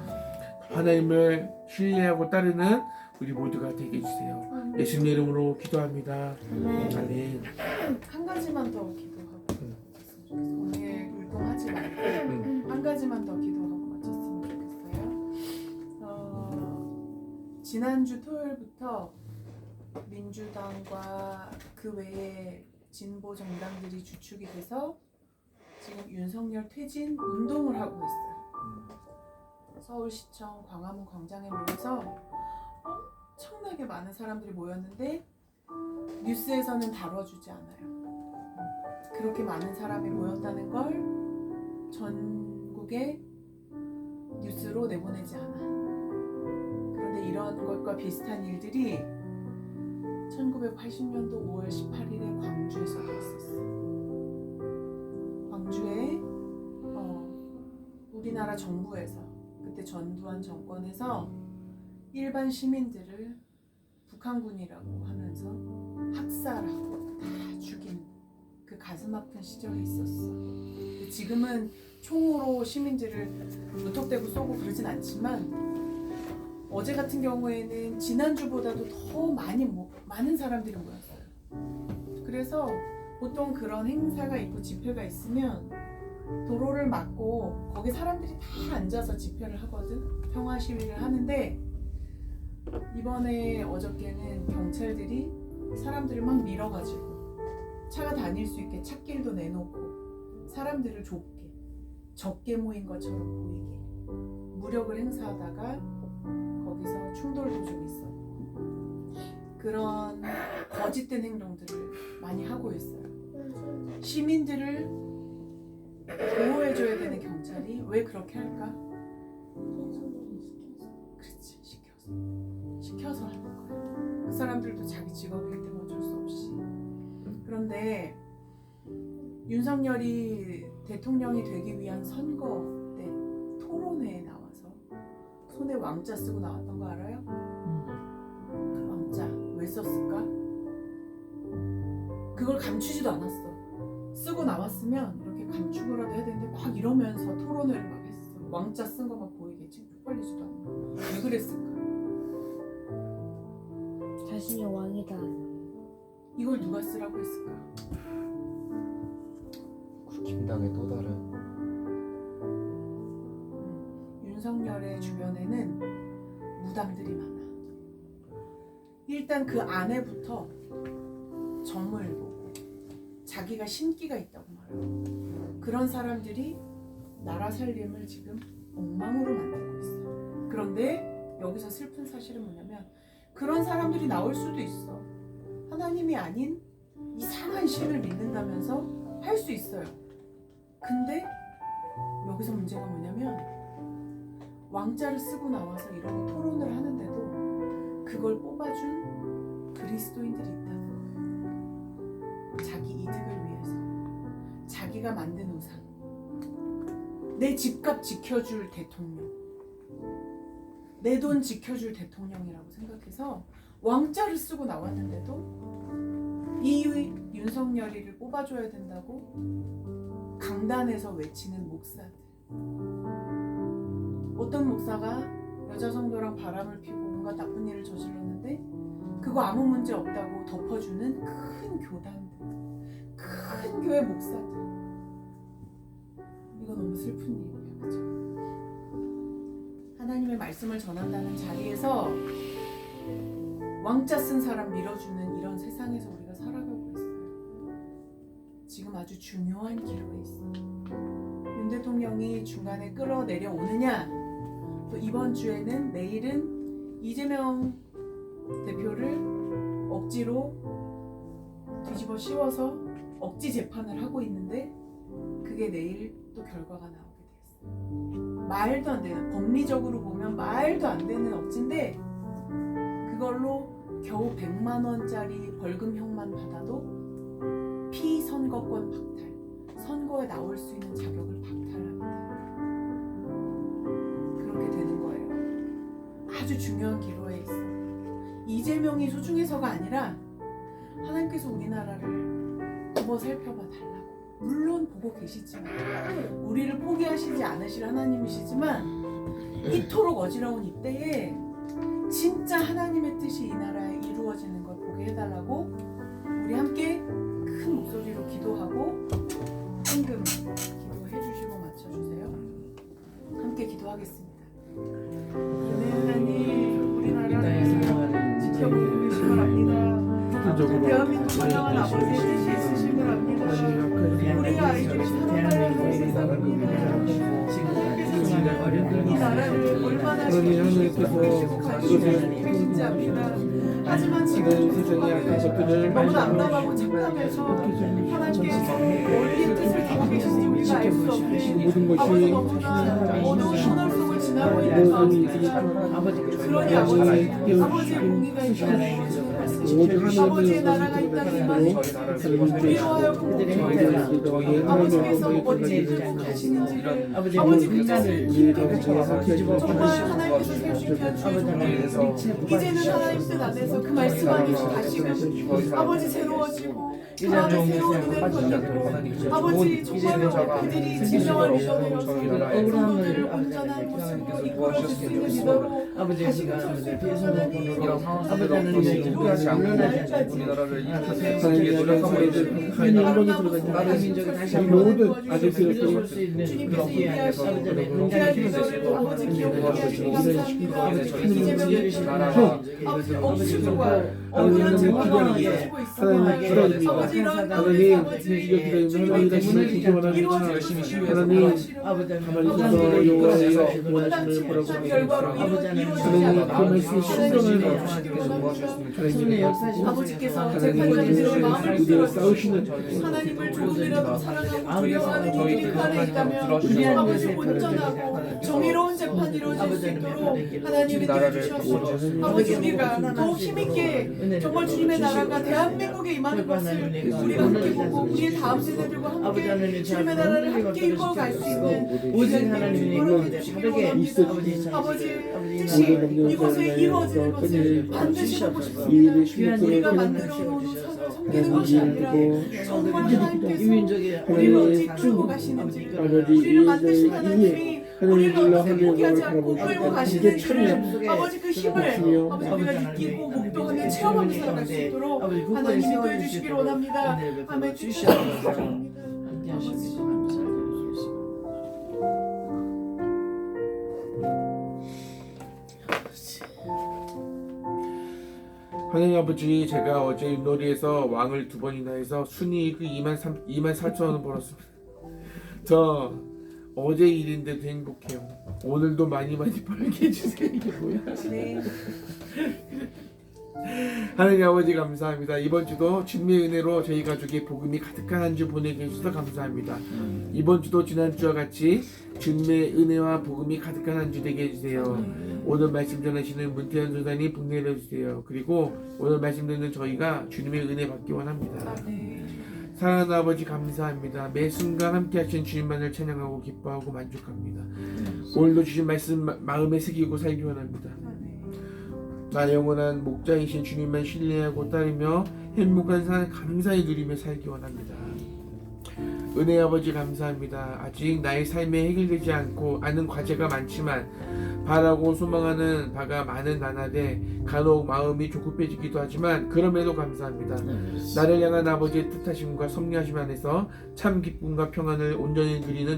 하나님을 신뢰하고 따르는 우리 모두가 되게 해주세요. 예수님의 이름으로 기도합니다. 아멘. 한 가지만 더 기도하고 오늘 울동하지 말고 한 가지만 더 기도하고 마쳤으면 좋겠어요. 지난주 토요일부터 민주당과 그 외에 진보 정당들이 주축이 돼서 지금 윤석열 퇴진 운동을 하고 있어요. 서울시청 광화문 광장에 모여서 엄청나게 많은 사람들이 모였는데 뉴스에서는 다뤄주지 않아요. 그렇게 많은 사람이 모였다는 걸 전국에 뉴스로 내보내지 않아. 그런데 이런 것과 비슷한 일들이 1980년도 5월 18일에 광주에서도 있었어. 광주에 우리나라 정부에서 그때 전두환 정권에서 일반 시민들을 북한군이라고 하면서 학살하고 다 죽인 그 가슴 아픈 시절이 있었어. 지금은 총으로 시민들을 무턱대고 쏘고 그러진 않지만 어제 같은 경우에는 지난주보다도 더 많은 사람들이 모였어요. 그래서 보통 그런 행사가 있고 집회가 있으면 도로를 막고 거기 사람들이 다 앉아서 집회를 하거든. 평화 시위를 하는데 이번에 어저께는 경찰들이 사람들을 막 밀어가지고 차가 다닐 수 있게 찻길도 내놓고 사람들을 좁게 적게 모인 것처럼 보이게 무력을 행사하다가 거기서 충돌도 좀 있었고 그런 거짓된 행동들을 많이 하고 있어요. 시민들을 보호해줘야 되는 경찰이 왜 그렇게 할까? 그렇지, 시켜서 하는 거야. 그 사람들도 자기 직업이기 때문에 어쩔 수 없이. 그런데 윤석열이 대통령이 되기 위한 선거 때 토론회에 나와서 손에 왕자 쓰고 나왔던 거 알아요? 그 왕자 왜 썼을까? 그걸 감추지도 않았어. 쓰고 나왔으면 이렇게 감추고라도 해야 되는데 막 이러면서 토론회를 막 했어. 왕자 쓴 거만 보이겠지. 쪽팔리지도 않고. 왜 그랬을까? 자신이 왕이다. 이걸 누가 쓰라고 했을까? 국힘당의 또 다른 윤석열의 주변에는 무당들이 많아. 일단 그 안에부터 점을 보고 자기가 신기가 있다고 말하고 그런 사람들이 나라 살림을 지금 엉망으로 만들고 있어. 그런데 여기서 슬픈 사실은 뭐냐면 그런 사람들이 나올 수도 있어. 하나님이 아닌 이상한 신을 믿는다면서 할 수 있어요. 근데 여기서 문제가 뭐냐면 왕자를 쓰고 나와서 이러고 토론을 하는데도 그걸 뽑아준 그리스도인들이 있다는 거예요. 자기 이득을 위해서 자기가 만든 우상, 내 집값 지켜줄 대통령, 내 돈 지켜줄 대통령이라고 생각해서 왕자를 쓰고 나왔는데도 이 윤석열이를 뽑아줘야 된다고 강단에서 외치는 목사들. 어떤 목사가 여자 성도랑 바람을 피고 뭔가 나쁜 일을 저질렀는데 그거 아무 문제 없다고 덮어주는 큰 교단들, 큰 교회 목사들. 이거 너무 슬픈 일이에요, 그죠? 하나님의 말씀을 전한다는 자리에서 왕자 쓴 사람 밀어주는 이런 세상에서 우리가 살아가고 있어요. 지금 아주 중요한 기로에 있어. 윤 대통령이 중간에 끌어내려 오느냐, 또 이번 주에는 내일은 이재명 대표를 억지로 뒤집어 씌워서 억지 재판을 하고 있는데 그게 내일 또 결과가 나오게 되겠어요. 말도 안 되는, 법리적으로 보면 말도 안 되는 억지인데 그걸로 겨우 100만 원짜리 벌금형만 받아도 피선거권 박탈, 선거에 나올 수 있는 자격을 박탈하게 돼요. 그렇게 되는 거예요. 아주 중요한 기로에 있어. 이재명이 소중해서가 아니라 하나님께서 우리나라를 한번 살펴봐 달라고. 물론 보고 계시지만 우리를 포기하시지 않으실 하나님이시지만 이토록 어지러운 이때에 진짜 하나님의 뜻이 이 나라에 이루어지는 걸 보게 해달라고 우리 함께 큰 목소리로 기도하고 헌금 기도해 주시고 맞춰주세요. 함께 기도하겠습니다. 네, 하나님, 우리나라를 지켜보고 계심을 압니다. 대한민국 환영한 아버지의 뜻이 있으심을 압니다. 우리가 아이들이 살아가는 세상을 보면 이 나라를 얼마나 지켜주시고 주님을 신지합니다. 하지만 지금 세상의 악한 것들을 너무 남담하고 착담해서 하나님께서 어디에 뜻을 담고 계신지 우리가 알 수 없네. 모든 아버지 것이 너무나 어두운 터널 속을 지나고 있는 가운데 그러니 아버지 공의가 있다는 아버지의 나라가 있다는 말 우리로 하여금 아버지께서 어디에 끌고 가시는지 아버지 그 뜻을 깊이 정말 하나님께서 세우시게 하시고 이제는 하나님 뜻 안에서 그 말씀 안에서 가시고 아버지 새로워지고 그 안에 새로운 은혜를 받고 아버지 정말로 그들이 진정한 리더되어서 그 성도들을 온전한 모습으로 이끌어줄 수 있는 리더로 하시고 우리나라를 일으키게 노력하고 있는 다른 민족이 다시 이 한번 모든 아들들을 볼 수 있는 그런 아버지께서 재판장들의 마음을 들어주시고 하나님을 조금이라도 사랑하고 두려워하는 이들이 안에 있다면 아버지 온전하고 정의로운 재판이 이루어질 수 있도록 하나님이 도와주셔서 아버지 우리가 더 힘있게 정말 주님의 나라가 대한민국에 임하는 것을 우리가 함께 보고 우리의 다음 세대들과 함께 주님의 나라를 함께 이루어갈 수 있는 오직 하나님의 다르게 아버지 뜻이 이곳에 이루어지는 것을 반드시 보고 싶습니다. 우리가 만들어 놓은 선을 섬기는 것이 아니라 정말 하나님께서 우리를 어찌 끌고 가시는지 우리를 만드신 하나님이 우리를 어떻게 포기하지 않고 끌고 가시는지 아버지 그 힘을 아버지 우리가 느끼고 목도하며 체험하며 살아갈 수 있도록 하나님이 인도해 주시기를 원합니다. 아멘. 주시옵소서. 하나님 아버지, 제가 어제 윷놀이에서 왕을 2번이나 해서 순이익 24,000원 벌었습니다. 저 어제 일인데도 행복해요. 오늘도 많이 벌게 해주세요. 이게 뭐야? 하나님 아버지 감사합니다. 이번 주도 주님의 은혜로 저희 가족의 복음이 가득한 한 주 보내게 해주셔서 감사합니다. 이번 주도 지난주와 같이 주님의 은혜와 복음이 가득한 한 주 되게 해주세요. 오늘 말씀 전하시는 문태현 전사님 복내려 주세요. 그리고 오늘 말씀 듣는 저희가 주님의 은혜 받기 원합니다. 사랑하는 아버지 감사합니다. 매 순간 함께 하신 주님만을 찬양하고 기뻐하고 만족합니다. 오늘도 주신 말씀 마음에 새기고 살기 원합니다. 나 영원한 목자이신 주님만 신뢰하고 따르며 행복한 삶 감사히 누리며 살기 원합니다. 은혜 아버지 감사합니다. 아직 나의 삶에 해결되지 않는 과제가 많지만 바라고 소망하는 바가 많은 나날에 간혹 마음이 조급해지기도 하지만 그럼에도 감사합니다. 나를 향한 아버지의 뜻하심과 섭리하심 안에서 참 기쁨과 평안을 온전히 누리는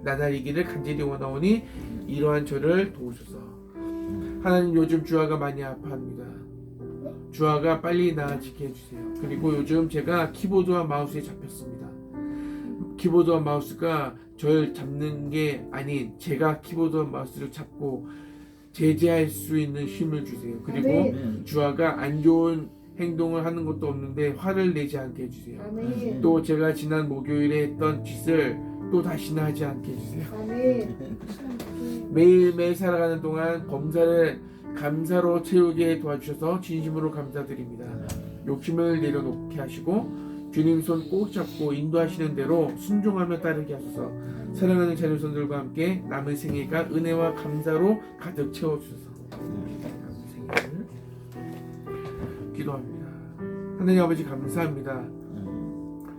나날이기를 간절히 원하오니 이러한 저를 도우소서. 하나님, 요즘 주아가 많이 아파합니다. 주아가 빨리 나아지게 해주세요. 그리고 요즘 제가 키보드와 마우스에 잡혔습니다. 키보드와 마우스가 저를 잡는 게 아닌 제가 키보드와 마우스를 잡고 제재할 수 있는 힘을 주세요. 그리고 주아가 안 좋은 행동을 하는 것도 없는데 화를 내지 않게 해주세요. 또 제가 지난 목요일에 했던 짓을 또 다시는 하지 않게 해주세요. 매일매일 살아가는 동안 범사를 감사로 채우게 도와주셔서 진심으로 감사드립니다. 욕심을 내려놓게 하시고 주님 손 꼭 잡고 인도하시는 대로 순종하며 따르게 하소서. 사랑하는 자녀손들과 함께 남은 생애가 은혜와 감사로 가득 채워주소서. 남은 생애를 기도합니다. 하나님 아버지 감사합니다.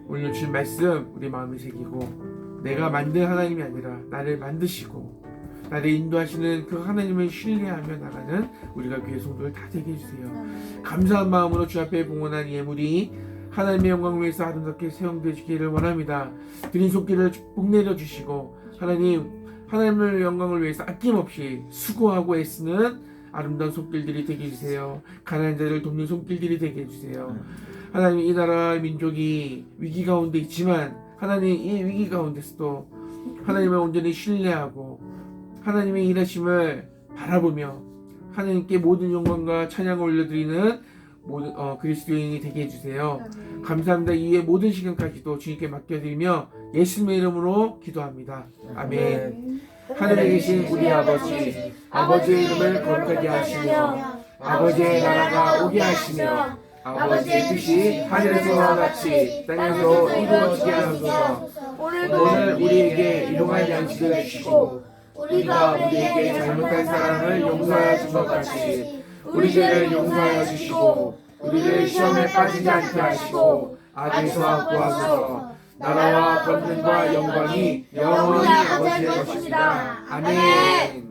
오늘 주신 말씀 우리 마음에 새기고 내가 만든 하나님이 아니라 나를 만드시고 나를 인도하시는 그 하나님을 신뢰하며 나가는 우리가 교회 성도들 다 되게 해주세요. 감사한 마음으로 주 앞에 봉헌한 예물이 하나님의 영광을 위해서 아름답게 사용되시기를 원합니다. 드린 손길을 복내려 주시고 하나님의 영광을 위해서 아낌없이 수고하고 애쓰는 아름다운 손길들이 되게 해주세요. 가난한 자를 돕는 손길들이 되게 해주세요. 하나님, 이 나라 민족이 위기 가운데 있지만 하나님 이 위기 가운데서도 하나님을 온전히 신뢰하고 하나님의 일하심을 바라보며 하나님께 모든 영광과 찬양을 올려드리는 모든 그리스도인이 되게 해주세요. 감사합니다. 이후에 모든 시간까지도 주님께 맡겨드리며 예수님의 이름으로 기도합니다. 아멘. 하늘에 계신 우리 아버지, 아버지의 이름을 거룩하게 하시며 아버지의 나라가 오게 하시며 아버지의 뜻이 하늘에서와 같이 땅에서 이루어지게 하소서. 오늘 우리에게 일용할 양식을 주시고 우리가 우리에게 잘못한 사람을 용서하여 준 것 같이 우리 죄를 용서하여 주시고 우리를 시험에 빠지지 않게 하시고 악에서 구하소서. 나라와 권능과 영광이 영원히 아버지의 것입니다. 아멘.